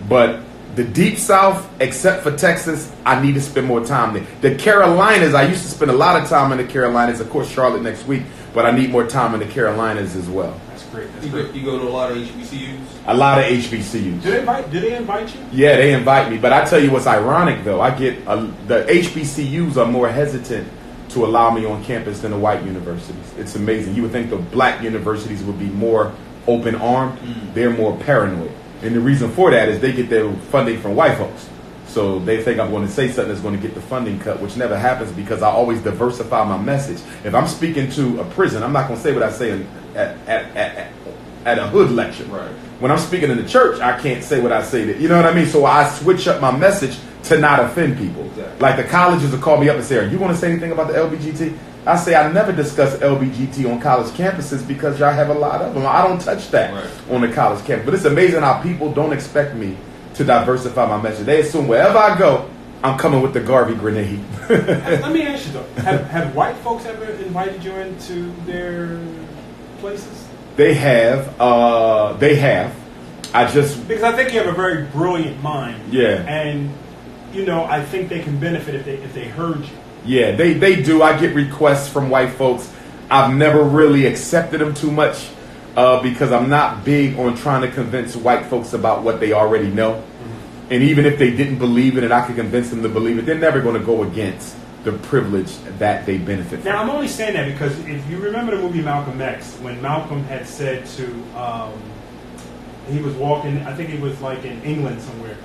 Speaker 3: But the Deep South, except for Texas, I need to spend more time there. The Carolinas, I used to spend a lot of time in the Carolinas. Of course, Charlotte next week. But I need more time in the Carolinas as well.
Speaker 1: That's great.
Speaker 2: You go to a lot of HBCUs?
Speaker 3: A lot of HBCUs.
Speaker 1: Did they invite you?
Speaker 3: Yeah, they invite me. But I tell you what's ironic, though. The HBCUs are more hesitant to allow me on campus than the white universities. It's amazing. You would think the black universities would be more open-armed. They're more paranoid. And the reason for that is they get their funding from white folks. So they think I'm going to say something that's going to get the funding cut, which never happens because I always diversify my message. If I'm speaking to a prison, I'm not going to say what I say at a hood lecture.
Speaker 2: Right.
Speaker 3: When I'm speaking in the church, I can't say what I say. You know what I mean? So I switch up my message to not offend people.
Speaker 2: Exactly.
Speaker 3: Like the colleges will call me up and say, "Are you going to say anything about the LBGT?" I say, I never discuss LBGT on college campuses because y'all have a lot of them. I don't touch that on the college campus. But it's amazing how people don't expect me to diversify my message. They assume wherever I go, I'm coming with the Garvey grenade.
Speaker 1: Let me ask you though, have white folks ever invited you into their places?
Speaker 3: They have. Because
Speaker 1: I think you have a very brilliant mind.
Speaker 3: Yeah.
Speaker 1: And I think they can benefit if they heard you.
Speaker 3: Yeah, they do. I get requests from white folks. I've never really accepted them too much because I'm not big on trying to convince white folks about what they already know. Mm-hmm. And even if they didn't believe it and I could convince them to believe it, they're never going to go against the privilege that they benefit from.
Speaker 1: Now, I'm only saying that because if you remember the movie Malcolm X, when Malcolm had said to, he was walking, I think he was like in England somewhere.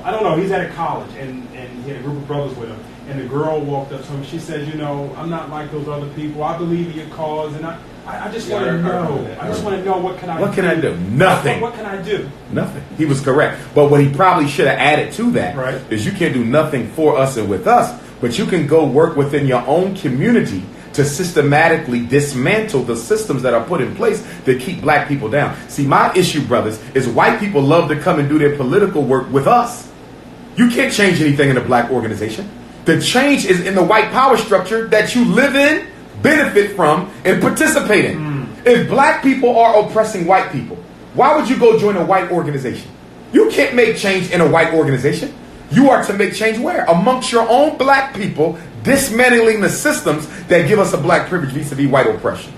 Speaker 1: I don't know, he's at a college and he had a group of brothers with him. And the girl walked up to him. She said, I'm not like those other people. I believe in your cause. And I just want to know. I just want to know what can I do?
Speaker 3: What can I do? Nothing.
Speaker 1: What can I do?
Speaker 3: Nothing. He was correct. But what he probably should have added to that is you can't do nothing for us and with us, but you can go work within your own community to systematically dismantle the systems that are put in place that keep black people down. See, my issue, brothers, is white people love to come and do their political work with us. You can't change anything in a black organization. The change is in the white power structure that you live in, benefit from, and participate in. If black people are oppressing white people, Why would you go join a white organization? You can't make change in a white organization. You are to make change where? Amongst your own black people, dismantling the systems that give us a black privilege vis-a-vis white oppression.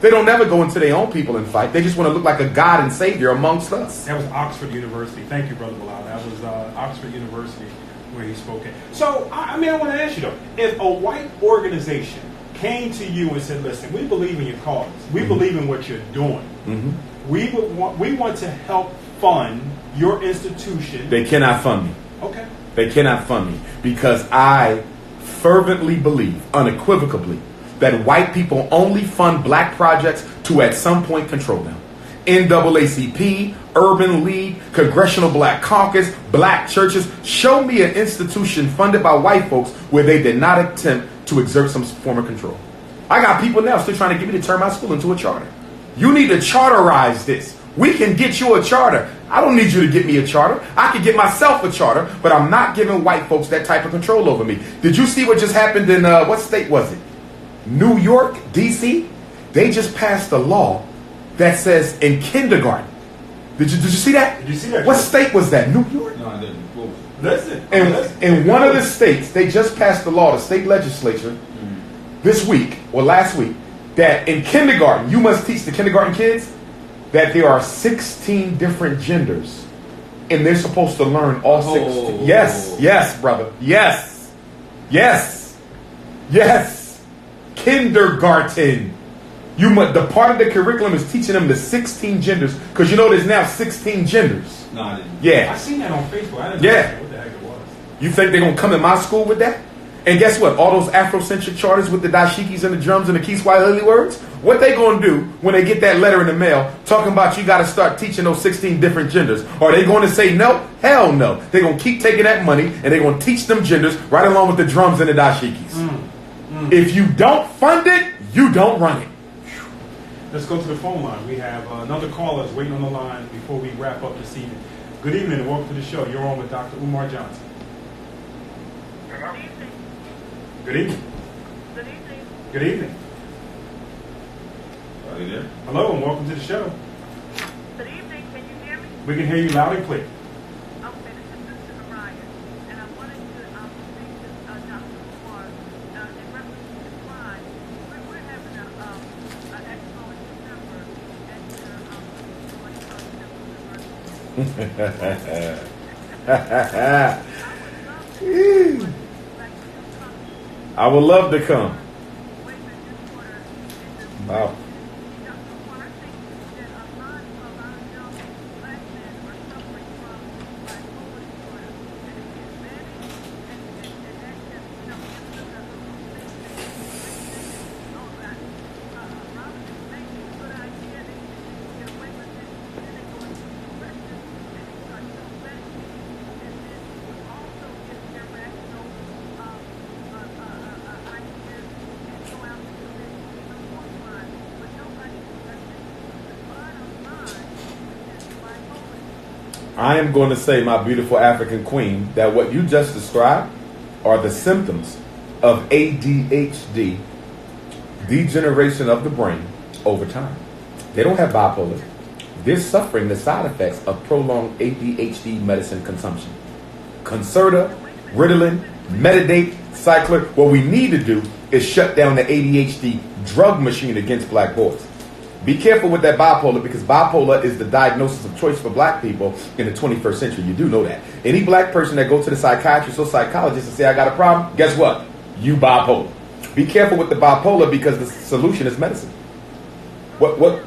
Speaker 3: They don't never go into their own people and fight. They just want to look like a God and Savior amongst us.
Speaker 1: That was Oxford University. Thank you, Brother Bilal. That was Oxford University where he spoke at. So, I want to ask you though, if a white organization came to you and said, listen, we believe in your cause. We believe in what you're doing. We want to help fund your institution.
Speaker 3: They cannot fund me.
Speaker 1: Okay.
Speaker 3: They cannot fund me because I fervently believe, unequivocally, that white people only fund black projects to at some point control them. NAACP, Urban League, Congressional Black Caucus, black churches. Show me an institution funded by white folks where they did not attempt to exert some form of control. I got people now still trying to get me to turn my school into a charter. You need to charterize this. We can get you a charter. I don't need you to get me a charter. I can get myself a charter, but I'm not giving white folks that type of control over me. Did you see what just happened in, what state was it? New York, D.C.? They just passed a law that says in kindergarten. Did you see that?
Speaker 1: Did you see that?
Speaker 3: What state was that? New York?
Speaker 2: No, I didn't.
Speaker 1: Listen.
Speaker 3: In one of the states, they just passed the law, the state legislature, this week or last week, that in kindergarten, you must teach the kindergarten kids that there are 16 different genders, and they're supposed to learn all 16. Yes, brother. Yes. Kindergarten. The part of the curriculum is teaching them the 16 genders, because you know there's now 16 genders.
Speaker 2: No, I didn't.
Speaker 3: Yeah.
Speaker 1: I seen that on Facebook. I didn't know what the heck it was.
Speaker 3: You think they're going to come in my school with that? And guess what? All those Afrocentric charters with the dashikis and the drums and the Kiswahili words, what they going to do when they get that letter in the mail talking about you got to start teaching those 16 different genders? Are they going to say no? Hell no. They're going to keep taking that money and they're going to teach them genders right along with the drums and the dashikis. If you don't fund it, you don't run it.
Speaker 1: Let's go to the phone line. We have another caller that's waiting on the line before we wrap up this evening. Good evening and welcome to the show. You're on with Dr. Umar Johnson. Good evening.
Speaker 4: Good evening.
Speaker 1: Good evening.
Speaker 2: Are you there?
Speaker 1: Hello and welcome to the show.
Speaker 4: Good evening. Can you hear me?
Speaker 1: We can hear you loud and clear.
Speaker 4: Okay, this is Sister Mariah, and I wanted to speak to Dr. Umar in reference to the slide. We're having an expo in December at the
Speaker 3: I would love to come. Wow. I am going to say, my beautiful African queen, that what you just described are the symptoms of ADHD, degeneration of the brain over time. They don't have bipolar. They're suffering the side effects of prolonged ADHD medicine consumption. Concerta, Ritalin, Metadate, Cycler. What we need to do is shut down the ADHD drug machine against black boys. Be careful with that bipolar, because bipolar is the diagnosis of choice for black people in the 21st century. You do know that. Any black person that goes to the psychiatrist or psychologist and say, I got a problem, guess what? You bipolar. Be careful with the bipolar, because the solution is medicine. What?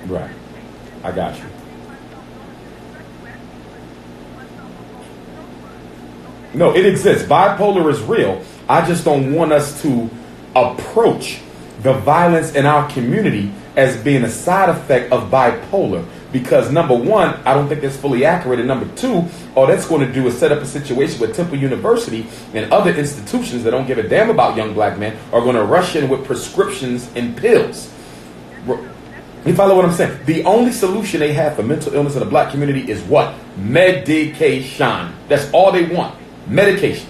Speaker 3: Right. I got you. No, it exists. Bipolar is real. I just don't want us to approach the violence in our community as being a side effect of bipolar. Because number one, I don't think that's fully accurate. And number two, all that's going to do is set up a situation where Temple University and other institutions that don't give a damn about young black men are going to rush in with prescriptions and pills. You follow what I'm saying? The only solution they have for mental illness in the black community is what? Medication. That's all they want. Medication.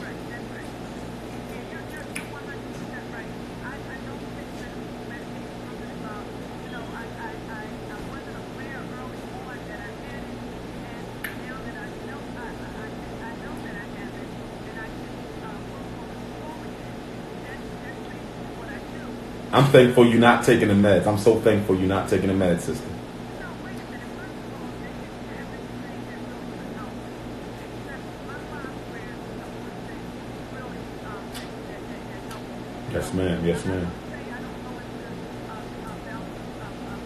Speaker 3: I'm thankful you're not taking the meds. I'm so thankful you're not taking the meds, sister.
Speaker 4: No, wait a minute. First of all, they didn't have anything that really was known. Except my mom read the one thing really that helped me.
Speaker 3: Yes, ma'am. Yes, ma'am.
Speaker 4: Say I don't go into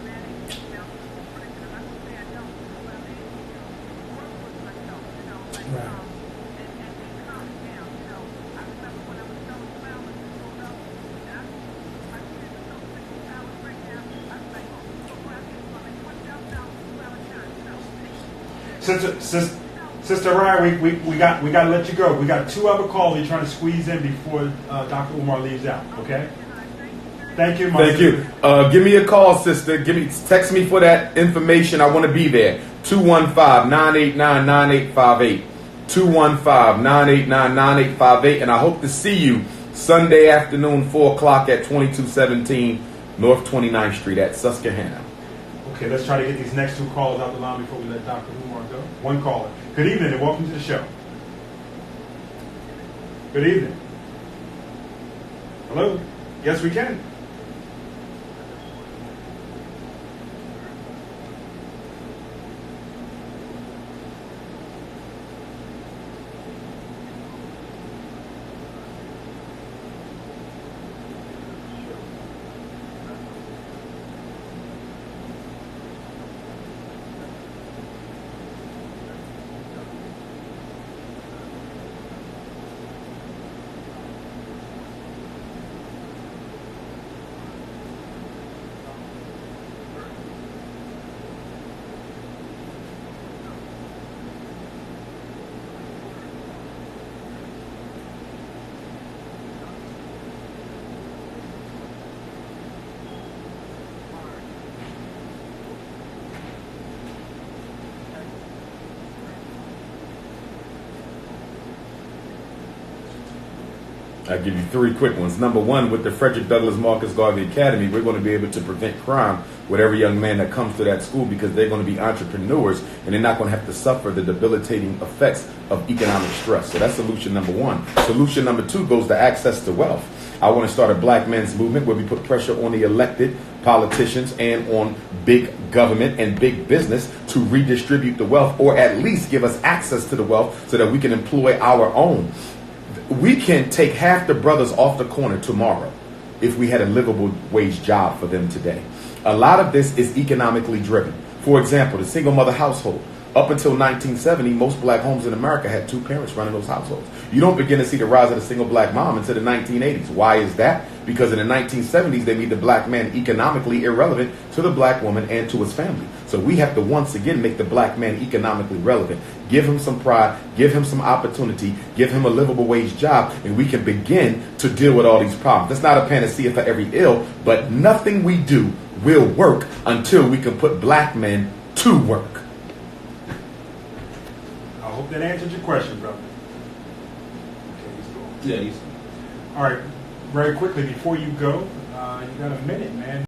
Speaker 4: managing depression. I don't say I don't. Well, they, work with myself, like,
Speaker 1: Right.
Speaker 4: and calm it down, I remember when I was selling flowers in Philadelphia, my kids were so sick of flowers right now. I was like, oh, look where I get from it. $20,000 flower shine,
Speaker 1: Sister Ryan, we got to let you go. We got 2 other calls you're trying to squeeze in before Dr. Umar leaves out. Okay. Thank you, my
Speaker 3: Thank you. Give me a call, sister. Text me for that information. I want to be there. 215-989-9858. 215-989-9858. And I hope to see you Sunday afternoon, 4 o'clock at 2217 North 29th Street at Susquehanna.
Speaker 1: Okay, let's try to get these next 2 callers out the line before we let Dr. Umar go. One caller. Good evening and welcome to the show. Good evening. Hello? Yes, we can.
Speaker 3: I'll give you 3 quick ones. Number 1, with the Frederick Douglass Marcus Garvey Academy, we're going to be able to prevent crime with every young man that comes to that school because they're going to be entrepreneurs and they're not going to have to suffer the debilitating effects of economic stress. So that's solution number 1. Solution number 2 goes to access to wealth. I want to start a black men's movement where we put pressure on the elected politicians and on big government and big business to redistribute the wealth, or at least give us access to the wealth so that we can employ our own. We can take half the brothers off the corner tomorrow if we had a livable wage job for them today. A lot of this is economically driven. For example, the single mother household. Up until 1970, most black homes in America had 2 parents running those households. You don't begin to see the rise of the single black mom until the 1980s. Why is that? Because in the 1970s, they made the black man economically irrelevant to the black woman and to his family. So we have to once again make the black man economically relevant. Give him some pride, give him some opportunity, give him a livable wage job, and we can begin to deal with all these problems. That's not a panacea for every ill, but nothing we do will work until we can put black men to work.
Speaker 1: I hope that answered your question, brother. Okay, he's gone.
Speaker 2: Yeah, he's
Speaker 1: All right, very quickly before you go, you got a minute, man.